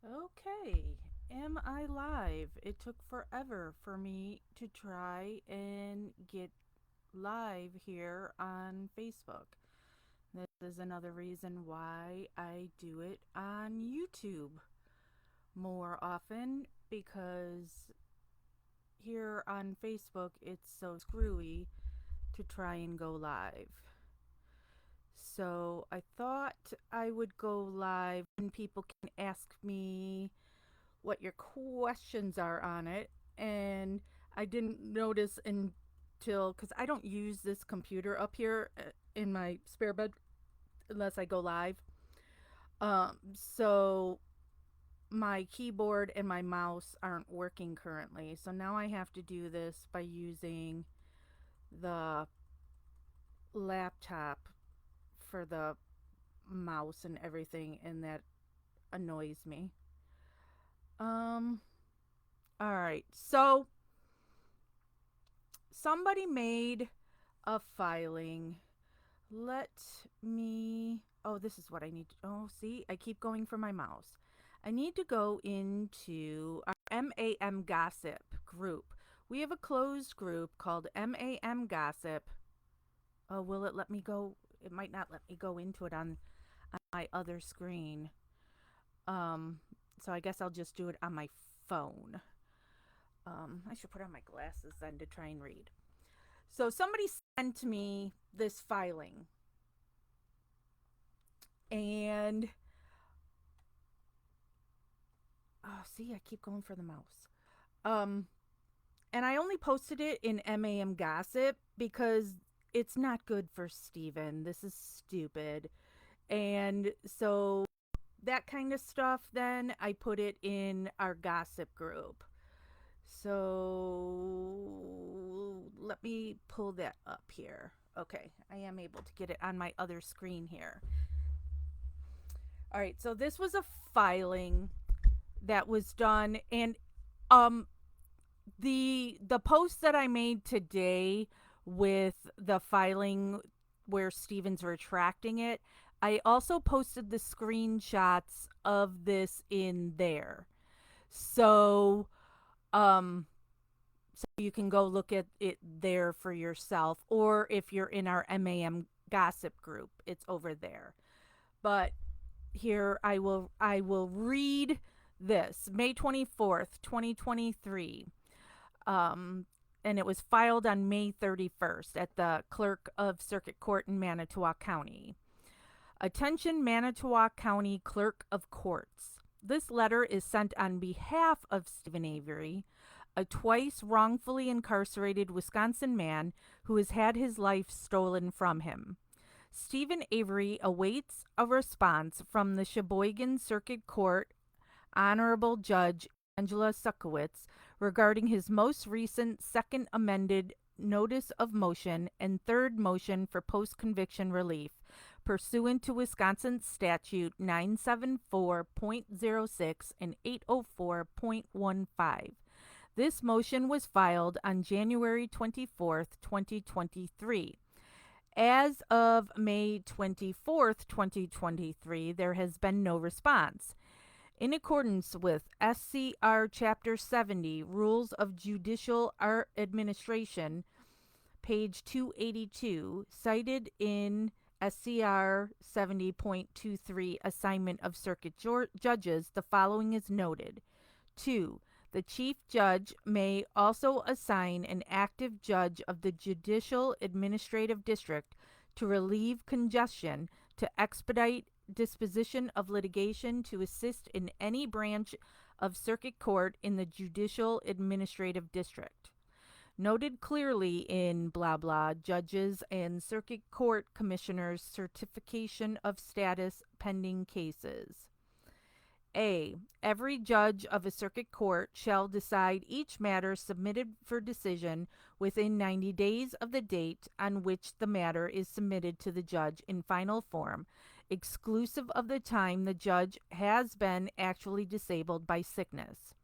Okay, am I live? It took forever for me to try and get live here on Facebook. This is another reason why I do it on YouTube more often because here on Facebook it's so screwy to try and go live. So I thought I would go live and people can ask me what your questions are on it. And I didn't notice until because I don't use this computer up here in my spare bed unless I go live. So my keyboard and my mouse aren't working currently. So now I have to do this by using the laptop for the mouse and everything, and that annoys me. Um, all right. So somebody made a filing. Let me. Oh, this is what I need to. Oh, see, I keep going for my mouse. I need to go into our MAM Gossip group. We have a closed group called MAM Gossip. Oh, will it let me go? It might not let me go into it on my other screen. Um, so I guess I'll just do it on my phone. I should put on my glasses then to try and read. So somebody sent me this filing, and oh, see, I keep going for the mouse. Um, and I only posted it in MAM Gossip because it's not good for Steven. This is stupid. And so that kind of stuff, then I put it in our gossip group. So let me pull that up here. Okay, I am able to get it on my other screen here. All right, so this was a filing that was done, and um the post that I made today with the filing where Steven's retracting it, I also posted the screenshots of this in there. So um so you can go look at it there for yourself, or if you're in our MAM gossip group, it's over there. But here I will read this. May 24th, 2023. Um, and it was filed on May 31st at the Clerk of Circuit Court in Manitowoc County. Attention, Manitowoc County Clerk of Courts. This letter is sent on behalf of Stephen Avery, a twice wrongfully incarcerated Wisconsin man who has had his life stolen from him. Stephen Avery awaits a response from the Sheboygan Circuit Court Honorable Judge Angela Suckowitz regarding his most recent second amended notice of motion and third motion for post conviction relief pursuant to Wisconsin Statute 974.06 and 804.15. This motion was filed on January 24th, 2023. As of May 24th, 2023, there has been no response. In accordance with SCR Chapter 70, Rules of Judicial Administration, page 282, cited in SCR 70.23, Assignment of Circuit Judges, the following is noted. 2. The Chief Judge may also assign an active judge of the Judicial Administrative District to relieve congestion, to expedite disposition of litigation, to assist in any branch of circuit court in the Judicial Administrative District. Noted clearly in blah blah judges and circuit court commissioners' certification of status pending cases. A. Every judge of a circuit court shall decide each matter submitted for decision within 90 days of the date on which the matter is submitted to the judge in final form, exclusive of the time the judge has been actually disabled by sickness.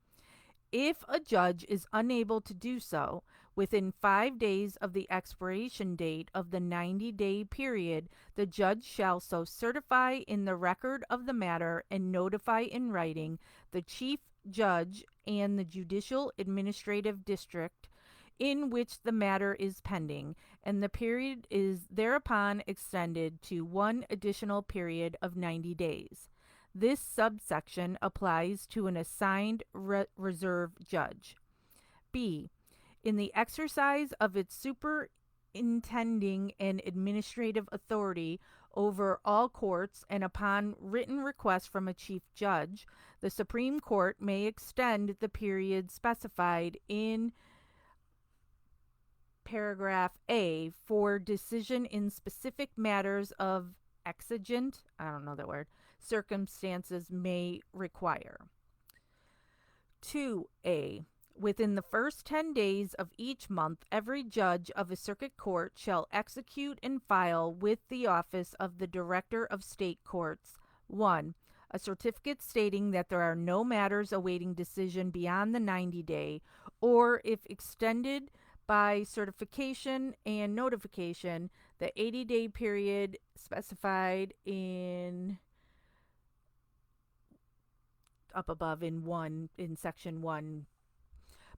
If a judge is unable to do so Within 5 days of the expiration date of the 90-day period, the judge shall so certify in the record of the matter and notify in writing the chief judge and the judicial administrative district in which the matter is pending, and the period is thereupon extended to one additional period of 90 days. This subsection applies to an assigned reserve judge. B. In the exercise of its superintending and administrative authority over all courts and upon written request from a chief judge, the Supreme Court may extend the period specified in paragraph A for decision in specific matters of exigent, I don't know that word, circumstances may require. 2A. Within the first 10 days of each month, every judge of a circuit court shall execute and file with the office of the Director of State Courts 1. A certificate stating that there are no matters awaiting decision beyond the 90-day, or if extended by certification and notification, the 80-day period specified in up above in section 1.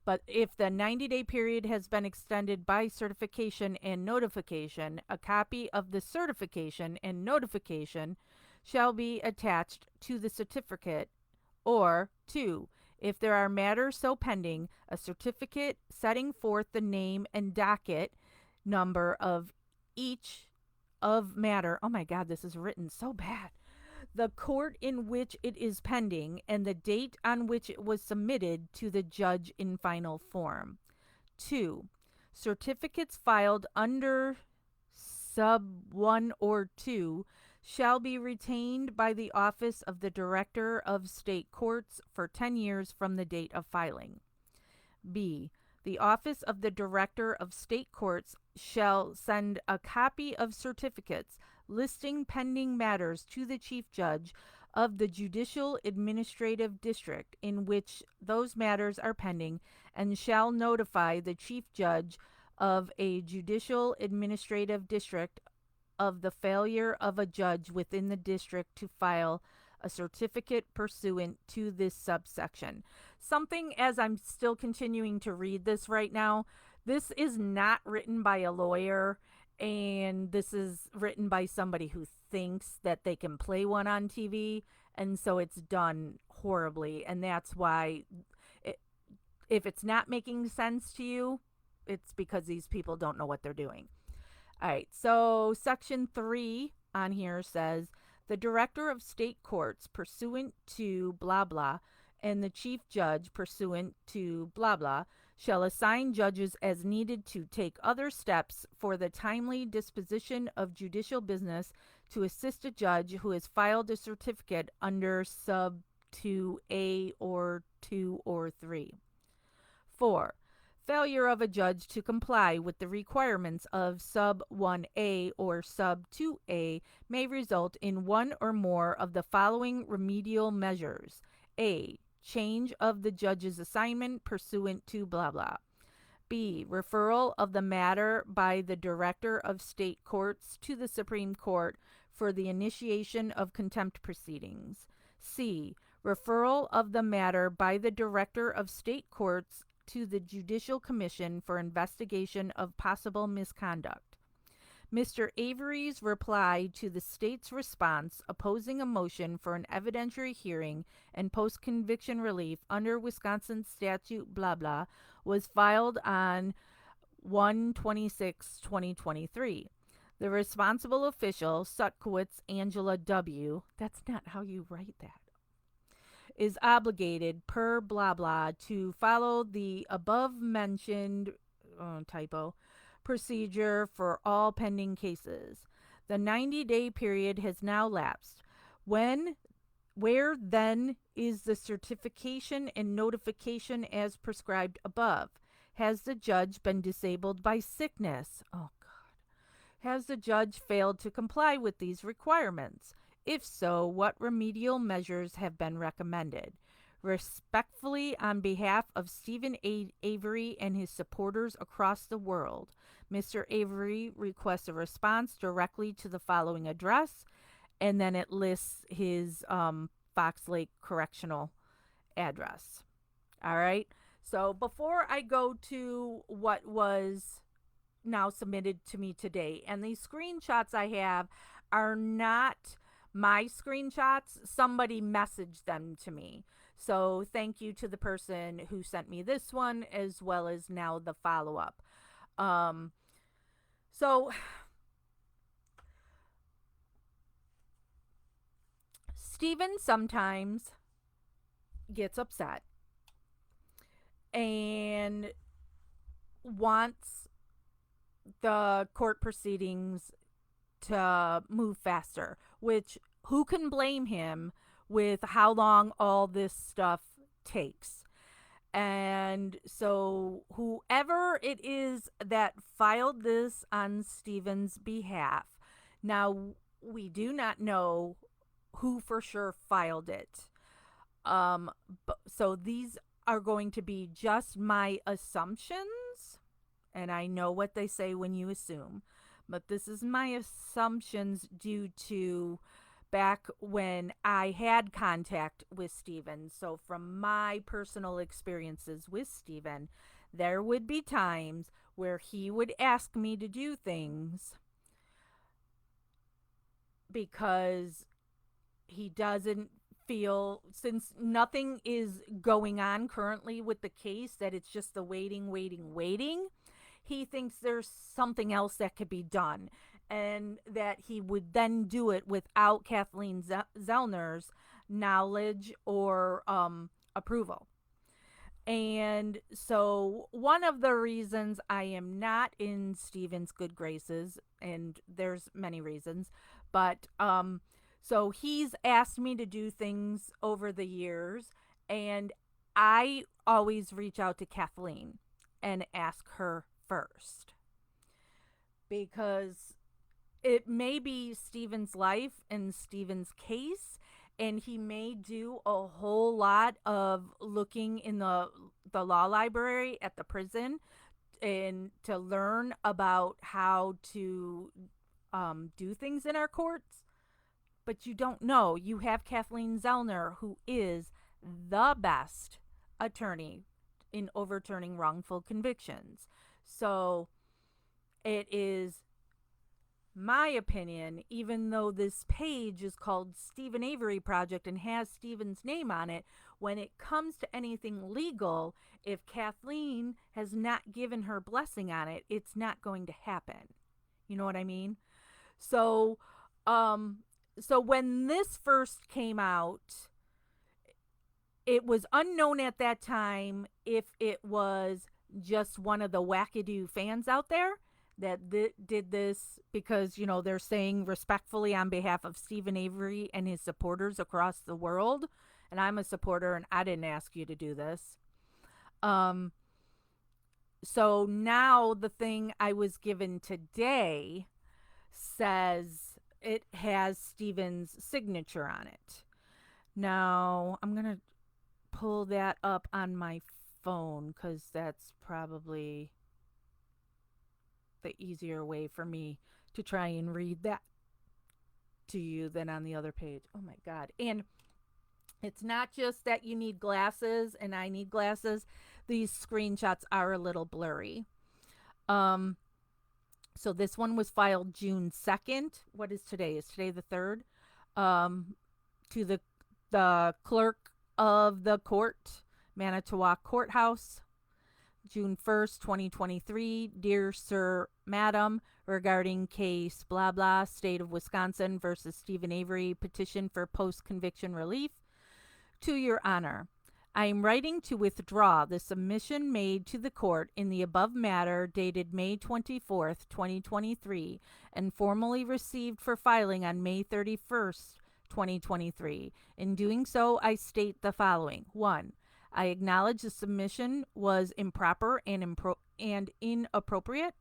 But if the 90-day period has been extended by certification and notification, a copy of the certification and notification shall be attached to the certificate. Or 2. If there are matters so pending, a certificate setting forth the name and docket number of each of matter. Oh my God, this is written so bad. The court in which it is pending, and the date on which it was submitted to the judge in final form. 2. Certificates filed under sub 1 or 2 shall be retained by the office of the Director of State Courts for 10 years from the date of filing. B. The office of the Director of State Courts shall send a copy of certificates listing pending matters to the Chief Judge of the Judicial Administrative District in which those matters are pending, and shall notify the Chief Judge of a Judicial Administrative District of the failure of a judge within the district to file a certificate pursuant to this subsection. Something, as I'm still continuing to read this right now, this is not written by a lawyer, and this is written by somebody who thinks that they can play one on TV, and so it's done horribly. And that's why, if it's not making sense to you, it's because these people don't know what they're doing. All right, so section 3 on here says, the Director of State Courts pursuant to blah blah and the Chief Judge pursuant to blah blah shall assign judges as needed to take other steps for the timely disposition of judicial business to assist a judge who has filed a certificate under sub 2A or 2 or 3. 4. Failure of a judge to comply with the requirements of sub 1A or sub 2A may result in one or more of the following remedial measures. A. Change of the judge's assignment pursuant to blah blah. B. Referral of the matter by the Director of State Courts to the Supreme Court for the initiation of contempt proceedings. C. Referral of the matter by the Director of State Courts to the Judicial Commission for investigation of possible misconduct. Mr. Avery's reply to the state's response opposing a motion for an evidentiary hearing and post-conviction relief under Wisconsin statute blah blah was filed on 1/26/2023. The responsible official, Sutkowitz Angela W., that's not how you write that, is obligated per blah blah to follow the above mentioned typo procedure for all pending cases. The 90-day period has now lapsed. Where then is the certification and notification as prescribed above? Has the judge been disabled by sickness? Oh God. Has the judge failed to comply with these requirements? If so, what remedial measures have been recommended? Respectfully, on behalf of Stephen Avery and his supporters across the world, Mr. Avery requests a response directly to the following address, and then it lists his Fox Lake Correctional address. All right. So before I go to what was now submitted to me today, and these screenshots I have are not my screenshots, somebody messaged them to me. So thank you to the person who sent me this one as well as now the follow up. So Steven sometimes gets upset and wants the court proceedings to move faster, which who can blame him with how long all this stuff takes? And so, whoever it is that filed this on Steven's behalf, now we do not know who for sure filed it. So these are going to be just my assumptions, and I know what they say when you assume, but this is my assumptions due to back when I had contact with Steven. So from my personal experiences with Steven, there would be times where he would ask me to do things because he doesn't feel, since nothing is going on currently with the case, that it's just the waiting. He thinks there's something else that could be done, and that he would then do it without Kathleen Zellner's knowledge or approval. And so, one of the reasons I am not in Steven's good graces, and there's many reasons, but so he's asked me to do things over the years, and I always reach out to Kathleen and ask her first, because it may be Steven's life and Steven's case, and he may do a whole lot of looking in the law library at the prison and to learn about how to do things in our courts. But you don't know. You have Kathleen Zellner, who is the best attorney in overturning wrongful convictions. So it is my opinion, even though this page is called Stephen Avery Project and has Stephen's name on it, when it comes to anything legal, if Kathleen has not given her blessing on it, it's not going to happen. You know what I mean? So, so when this first came out, it was unknown at that time if it was just one of the wackadoo fans out there that did this because, you know, they're saying respectfully on behalf of Stephen Avery and his supporters across the world. And I'm a supporter and I didn't ask you to do this. So now the thing I was given today says it has Stephen's signature on it. Now I'm going to pull that up on my phone because that's probably the easier way for me to try and read that to you than on the other page. Oh my God. And it's not just that you need glasses and I need glasses. These screenshots are a little blurry. So this one was filed June 2nd. What is today? Is today the 3rd? To the clerk of the court, Manitowoc Courthouse, June 1st, 2023. Dear Sir, Madam, regarding case blah blah, State of Wisconsin versus Stephen Avery, petition for post-conviction relief. To your honor, I am writing to withdraw the submission made to the court in the above matter dated May 24th, 2023, and formally received for filing on May 31st, 2023. In doing so, I state the following. 1. I acknowledge the submission was improper and inappropriate.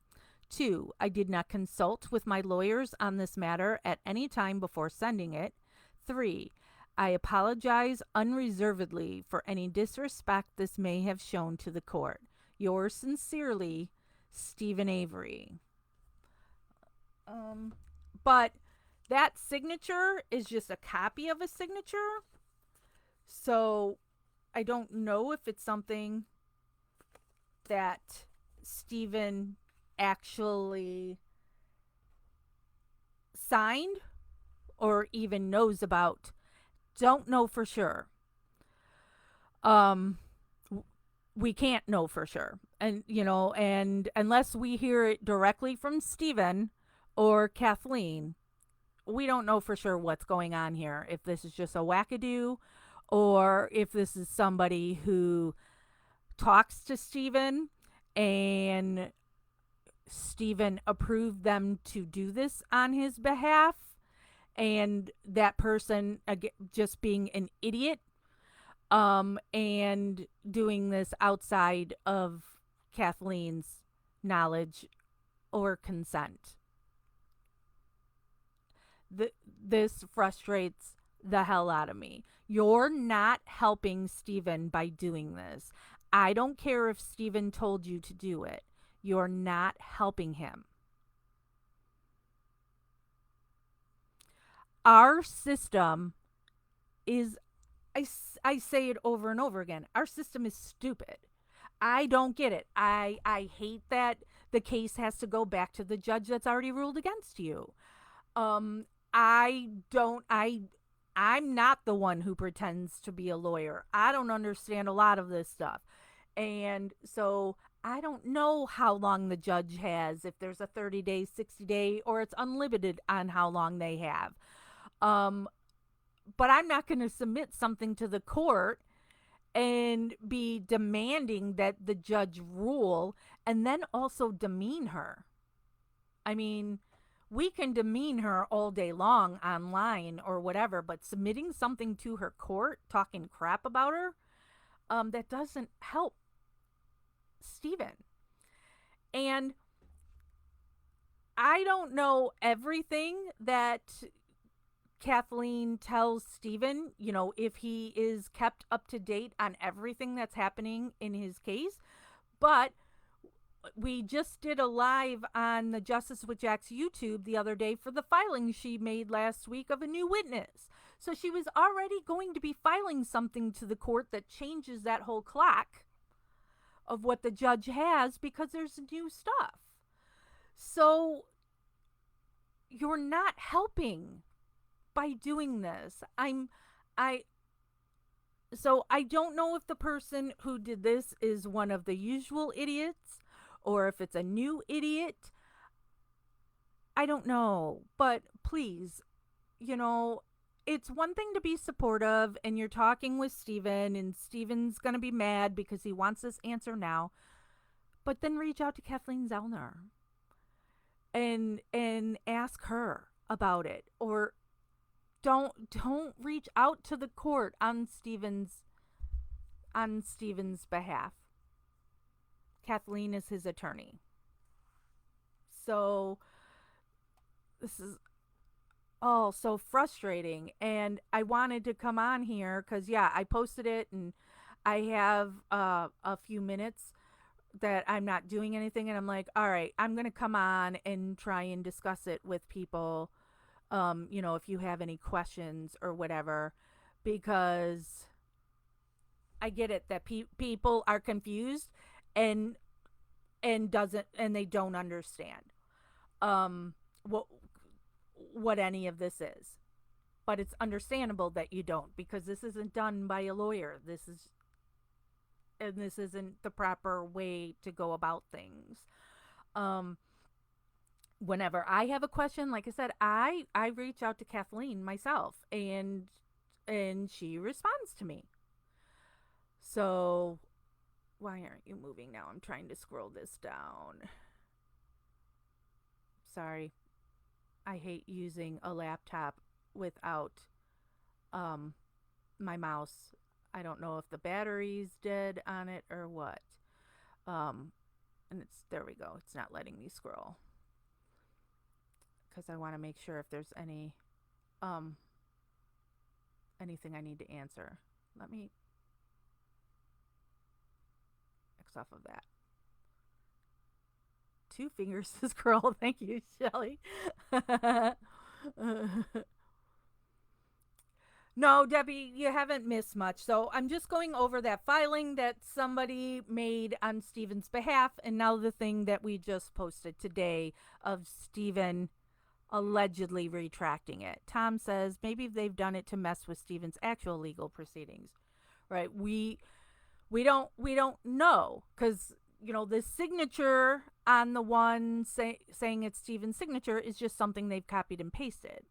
2. I did not consult with my lawyers on this matter at any time before sending it. 3. I apologize unreservedly for any disrespect this may have shown to the court. Yours sincerely, Stephen Avery. But that signature is just a copy of a signature. So I don't know if it's something that Stephen actually signed or even knows about. Don't know for sure. Um we can't know for sure. And and unless we hear it directly from Stephen or Kathleen, we don't know for sure what's going on here. If this is just a wackadoo or if this is somebody who talks to Stephen and Stephen approved them to do this on his behalf, and that person just being an idiot and doing this outside of Kathleen's knowledge or consent. This frustrates the hell out of me. You're not helping Stephen by doing this. I don't care if Stephen told you to do it. You're not helping him. Our system is, I say it over and over again, our system is stupid. I don't get it. I hate that the case has to go back to the judge that's already ruled against you. I don't, I'm not the one who pretends to be a lawyer. I don't understand a lot of this stuff. And so I don't know how long the judge has, if there's a 30-day, 60-day, or it's unlimited on how long they have. But I'm not going to submit something to the court and be demanding that the judge rule and then also demean her. I mean, we can demean her all day long online or whatever, but submitting something to her court, talking crap about her, that doesn't help Stephen. And I don't know everything that Kathleen tells Stephen, if he is kept up to date on everything that's happening in his case. But we just did a live on the Justice with Jack's YouTube the other day for the filing she made last week of a new witness. So she was already going to be filing something to the court that changes that whole clock of what the judge has because there's new stuff. So you're not helping by doing this. So I don't know if the person who did this is one of the usual idiots or if it's a new idiot. I don't know, but please, it's one thing to be supportive and you're talking with Stephen and Stephen's going to be mad because he wants this answer now. But then reach out to Kathleen Zellner and ask her about it, or don't reach out to the court on Stephen's behalf. Kathleen is his attorney. So this is all so frustrating, and I wanted to come on here because I posted it and I have a few minutes that I'm not doing anything, and I'm like, all right, I'm gonna come on and try and discuss it with people, if you have any questions or whatever, because I get it that people are confused and they don't understand what any of this is. But it's understandable that you don't, because this isn't done by a lawyer. This isn't the proper way to go about things. Whenever I have a question, like I said, I reach out to Kathleen myself, and she responds to me. So why aren't you moving now? I'm trying to scroll this down. Sorry. I hate using a laptop without my mouse. I don't know if the battery's dead on it or what. And there we go. It's not letting me scroll, because I want to make sure if there's any anything I need to answer. Let me X off of that. Two fingers to scroll. Thank you, Shelly. No, Debbie, you haven't missed much. So I'm just going over that filing that somebody made on Stephen's behalf, and now the thing that we just posted today of Stephen allegedly retracting it. Tom says maybe they've done it to mess with Stephen's actual legal proceedings. Right? We don't know, because the signature on the one saying it's Stephen's signature is just something they've copied and pasted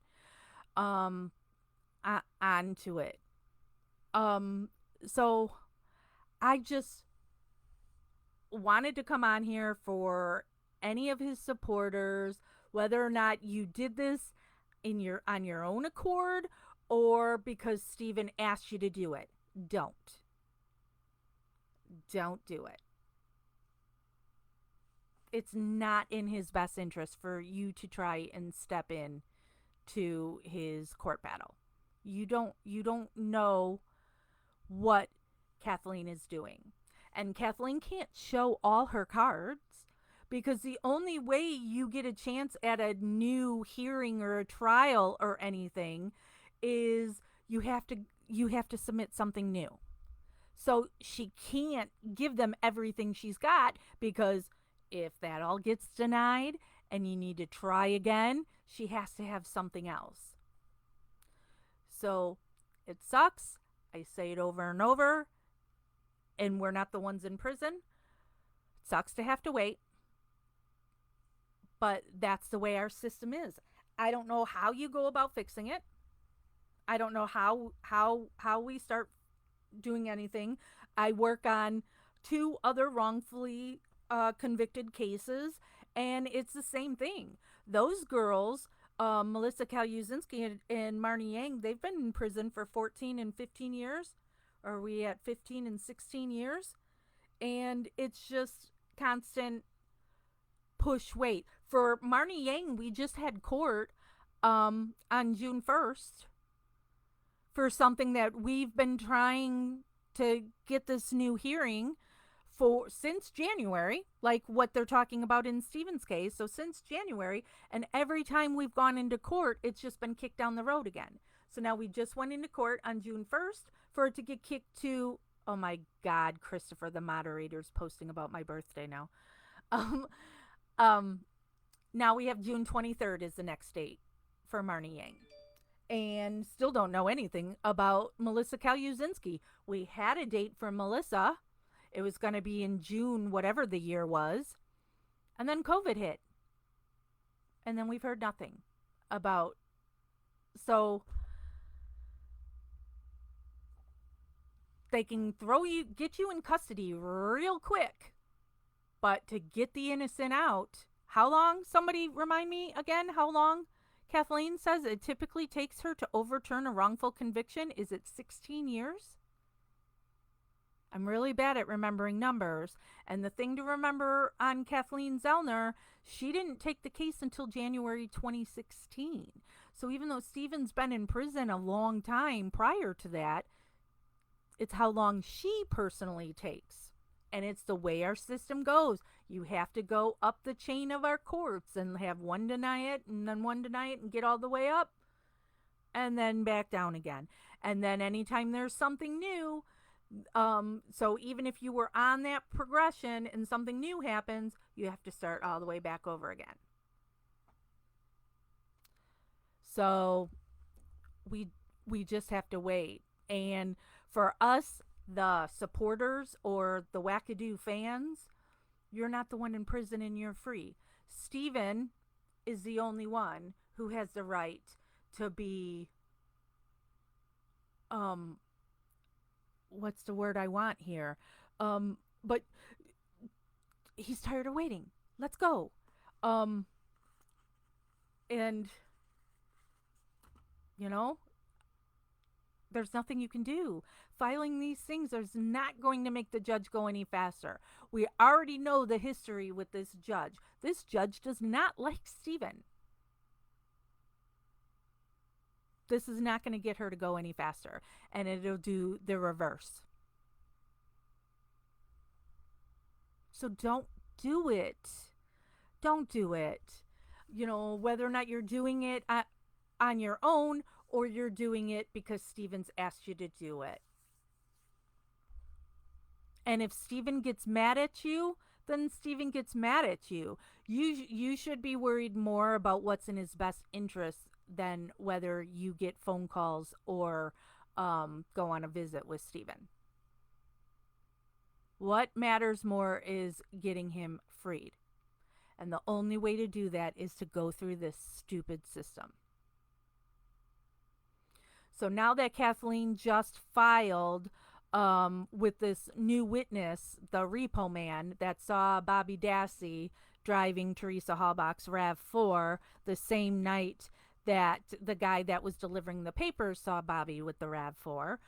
onto it. So I just wanted to come on here for any of his supporters, whether or not you did this on your own accord or because Stephen asked you to do it. Don't do it. It's not in his best interest for you to try and step in to his court battle. You don't know what Kathleen is doing. And Kathleen can't show all her cards, because the only way you get a chance at a new hearing or a trial or anything is you have to submit something new. So she can't give them everything she's got, because if that all gets denied and you need to try again, she has to have something else. So it sucks. I say it over and over, and we're not the ones in prison. It sucks to have to wait, but that's the way our system is. I don't know how you go about fixing it. I don't know how we start doing anything. I work on 2 other wrongfully convicted cases, and it's the same thing. Those girls, Melissa Kaluzinski and Marnie Yang, they've been in prison for 14 and 15 years. Are we at 15 and 16 years? And it's just constant push wait. For Marnie Yang, we just had court on June 1st for something that we've been trying to get this new hearing for since January, like what they're talking about in Stephen's case. So since January, and every time we've gone into court, it's just been kicked down the road again. So now we just went into court on June 1st for it to get kicked to, oh my God, Christopher, the moderator's posting about my birthday now. Now we have June 23rd is the next date for Marnie Yang. And still don't know anything about Melissa Kaluzinski. We had a date for Melissa. It was going to be in June, whatever the year was. And then COVID hit. And then we've heard nothing about. So they can get you in custody real quick. But to get the innocent out, how long? Somebody remind me again how long Kathleen says it typically takes her to overturn a wrongful conviction. Is it 16 years? I'm really bad at remembering numbers. And the thing to remember on Kathleen Zellner, she didn't take the case until January 2016. So even though Stephen's been in prison a long time prior to that, it's how long she personally takes. And it's the way our system goes. You have to go up the chain of our courts and have one deny it and then one deny it and get all the way up and then back down again. And then anytime there's something new, so even if you were on that progression and something new happens, you have to start all the way back over again. So we just have to wait. And for us, the supporters or the wackadoo fans, you're not the one in prison and you're free. Stephen is the only one who has the right to be, what's the word I want here? But he's tired of waiting. Let's go. And, there's nothing you can do. Filing these things is not going to make the judge go any faster. We already know the history with this judge. This judge does not like Stephen. This is not going to get her to go any faster, and it'll do the reverse. So don't do it. Don't do it. Whether or not you're doing it on your own or you're doing it because Steven's asked you to do it. And if Steven gets mad at you, then Steven gets mad at you. You should be worried more about what's in his best interest than whether you get phone calls or go on a visit with Steven. What matters more is getting him freed. And the only way to do that is to go through this stupid system. So now that Kathleen just filed with this new witness, the repo man that saw Bobby Dassey driving Teresa Halbach's RAV4 the same night that the guy that was delivering the papers saw Bobby with the RAV4.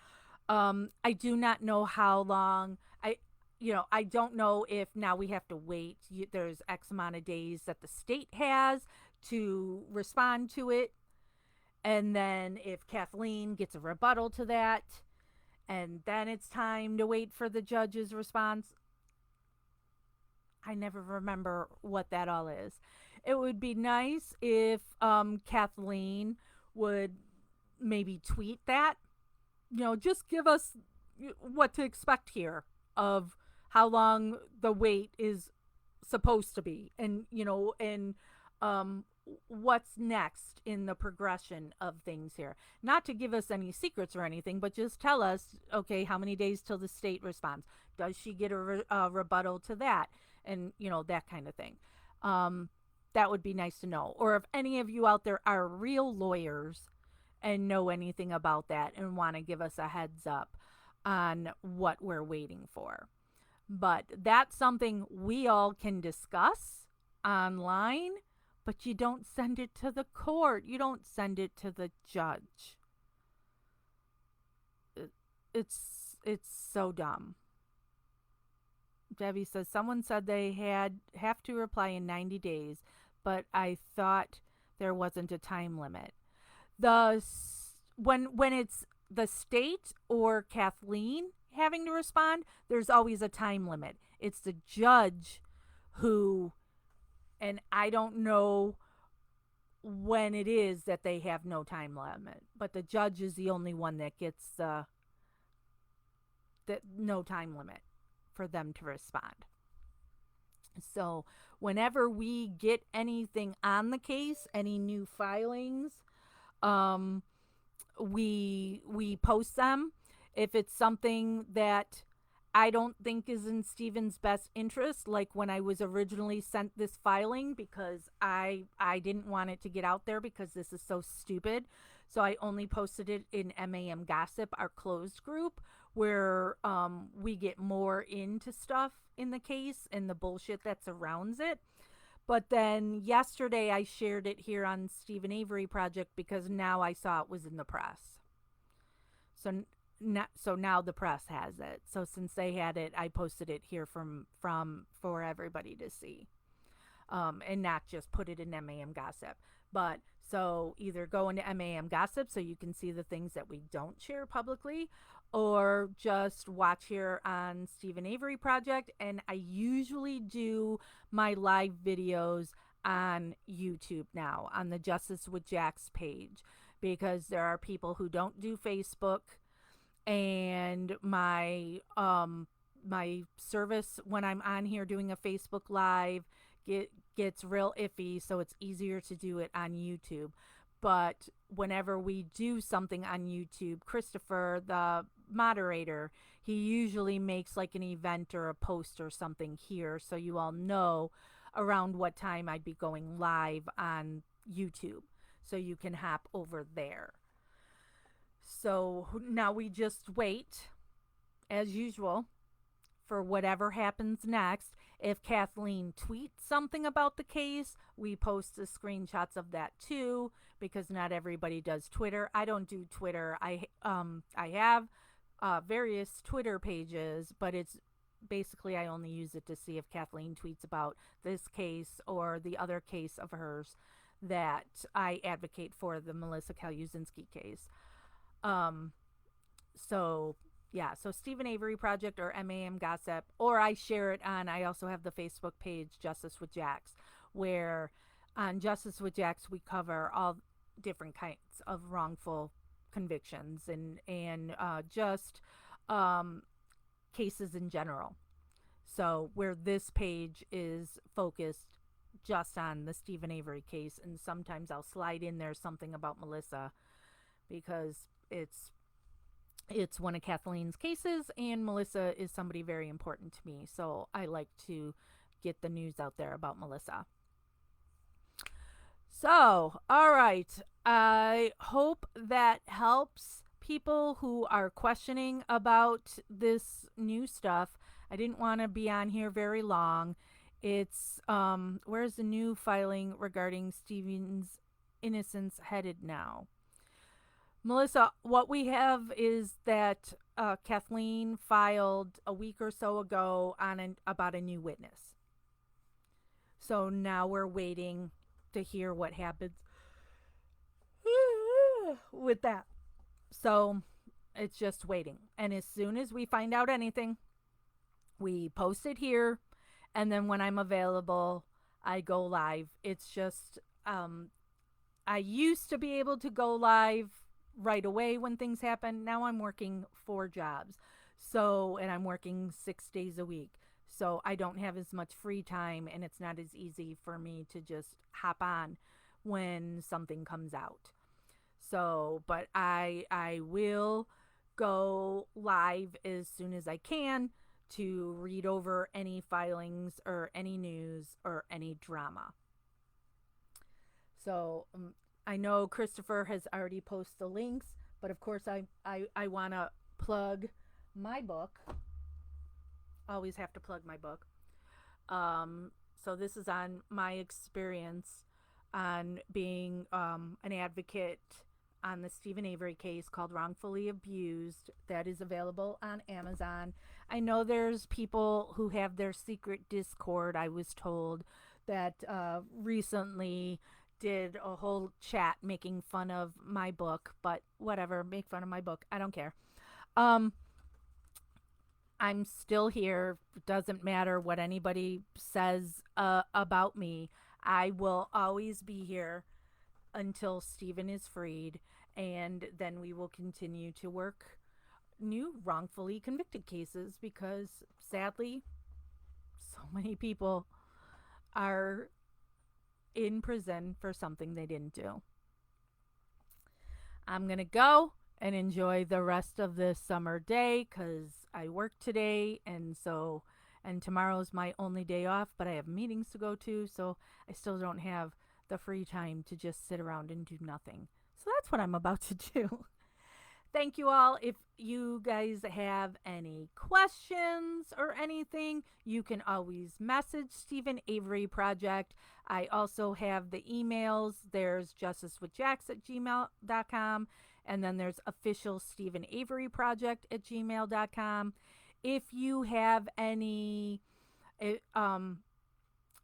I do not know how long. I don't know if now we have to wait. There's X amount of days that the state has to respond to it. And then if Kathleen gets a rebuttal to that, and then it's time to wait for the judge's response. I never remember what that all is. It would be nice if Kathleen would maybe tweet that. Just give us what to expect here of how long the wait is supposed to be, and what's next in the progression of things here. Not to give us any secrets or anything, but just tell us, okay, how many days till the state responds? Does she get a rebuttal to that? And, that kind of thing. That would be nice to know. Or if any of you out there are real lawyers and know anything about that and want to give us a heads up on what we're waiting for. But that's something we all can discuss online, but you don't send it to the court. You don't send it to the judge. It's so dumb. Debbie says, someone said they have to reply in 90 days, but I thought there wasn't a time limit. When it's the state or Kathleen having to respond, there's always a time limit. It's the judge who, and I don't know when it is that they have no time limit, but the judge is the only one that gets the no time limit for them to respond. So whenever we get anything on the case, any new filings, we post them. If it's something that I don't think is in Steven's best interest, like when I was originally sent this filing, because I didn't want it to get out there because this is so stupid. So I only posted it in MAM Gossip, our closed group, where we get more into stuff in the case and the bullshit that surrounds it. But then yesterday I shared it here on Steven Avery Project because now I saw it was in the press. So now the press has it. So since they had it, I posted it here for everybody to see, and not just put it in MAM Gossip. But so either go into MAM Gossip so you can see the things that we don't share publicly, or just watch here on Steven Avery Project. And I usually do my live videos on YouTube now on the Justice with Jax page, because there are people who don't do Facebook. And my service when I'm on here doing a Facebook Live gets real iffy, so it's easier to do it on YouTube. But whenever we do something on YouTube, Christopher, the moderator, he usually makes like an event or a post or something here, so you all know around what time I'd be going live on YouTube, so you can hop over there. So now we just wait, as usual, for whatever happens next. If Kathleen tweets something about the case, we post the screenshots of that too, because not everybody does Twitter. I don't do Twitter. I have various Twitter pages, but it's basically I only use it to see if Kathleen tweets about this case or the other case of hers that I advocate for the Melissa Kaluzinski case. Um, so yeah, so Stephen Avery Project or MAM Gossip, or I share it on, I also have the Facebook page Justice with Jax, where on Justice with Jax we cover all different kinds of wrongful convictions and just um, cases in general. So where this page is focused just on the Stephen Avery case, and sometimes I'll slide in there something about Melissa because it's one of Kathleen's cases, and Melissa is somebody very important to me. So I like to get the news out there about Melissa. So, all right. I hope that helps people who are questioning about this new stuff. I didn't want to be on here very long. It's where's the new filing regarding Stephen's innocence headed now? Melissa, what we have is that Kathleen filed a week or so ago on about a new witness. So now we're waiting to hear what happens with that. So it's just waiting. And as soon as we find out anything, we post it here. And then when I'm available, I go live. It's just, I used to be able to go live right away when things happen. Now I'm working 4 jobs. So, and I'm working 6 days a week. So I don't have as much free time, and it's not as easy for me to just hop on when something comes out. So, but I will go live as soon as I can to read over any filings or any news or any drama. So I know Christopher has already posted the links, but of course I want to plug my book. Always have to plug my book. So this is on my experience on being an advocate on the Stephen Avery case called Wrongfully Abused, that is available on Amazon. I know there's people who have their secret Discord, I was told, that recently did a whole chat making fun of my book, but whatever, make fun of my book. I don't care. I'm still here. It doesn't matter what anybody says about me. I will always be here until Stephen is freed, and then we will continue to work new wrongfully convicted cases because sadly so many people are in prison for something they didn't do. I'm going to go and enjoy the rest of this summer day because I work today, and tomorrow's my only day off, but I have meetings to go to, so I still don't have the free time to just sit around and do nothing. So that's what I'm about to do. Thank you all. If you guys have any questions or anything, you can always message Stephen Avery Project. I also have the emails. There's justicewithjax@gmail.com, and then there's official Stephen Avery Project at gmail.com. If you have any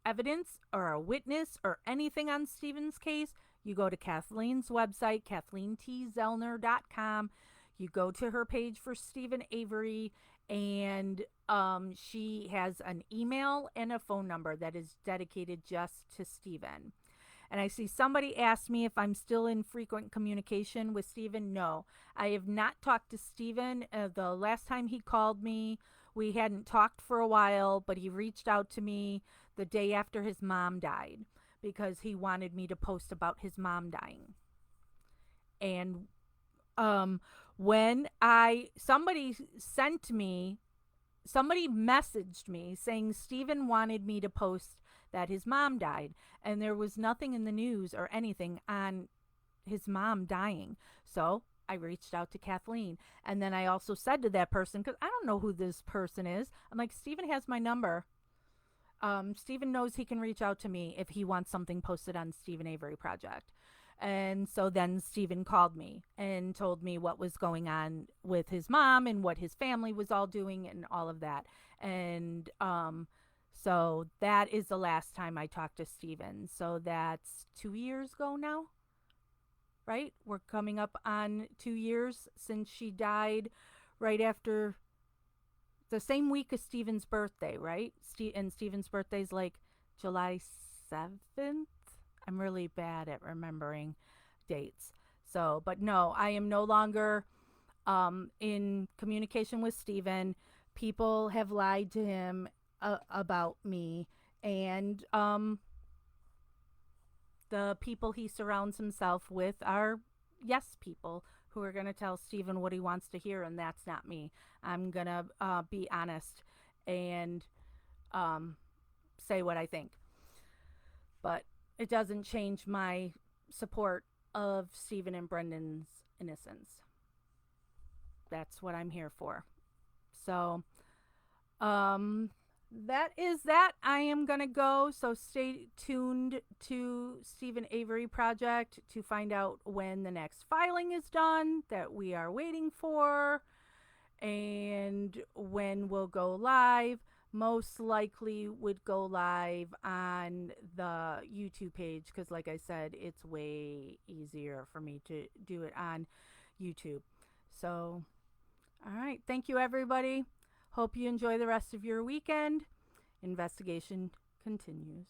evidence or a witness or anything on Stephen's case, you go to Kathleen's website, KathleenTZellner.com. You go to her page for Stephen Avery, and she has an email and a phone number that is dedicated just to Stephen. And I see somebody asked me if I'm still in frequent communication with Stephen. No, I have not talked to Stephen. The last time he called me, we hadn't talked for a while, but he reached out to me the day after his mom died because he wanted me to post about his mom dying. And when somebody messaged me saying Stephen wanted me to post that his mom died, and there was nothing in the news or anything on his mom dying. So I reached out to Kathleen, and then I also said to that person, because I don't know who this person is, I'm like, Stephen has my number. Stephen knows he can reach out to me if he wants something posted on Stephen Avery Project. And so then Stephen called me and told me what was going on with his mom and what his family was all doing and all of that. And So that is the last time I talked to Steven. So that's 2 years ago now, right? We're coming up on 2 years since she died right after the same week as Steven's birthday, right? And Steven's birthday's like July 7th. I'm really bad at remembering dates. So, but no, I am no longer in communication with Steven. People have lied to him about me, and the people he surrounds himself with are yes people who are going to tell Steven what he wants to hear, and that's not me. I'm going to be honest and um, say what I think. But it doesn't change my support of Steven and Brendan's innocence. That's what I'm here for. So, um, that is that. I am going to go. So stay tuned to Stephen Avery Project to find out when the next filing is done that we are waiting for and when we'll go live. Most likely would go live on the YouTube page because, like I said, it's way easier for me to do it on YouTube. So, all right. Thank you, everybody. Hope you enjoy the rest of your weekend. Investigation continues.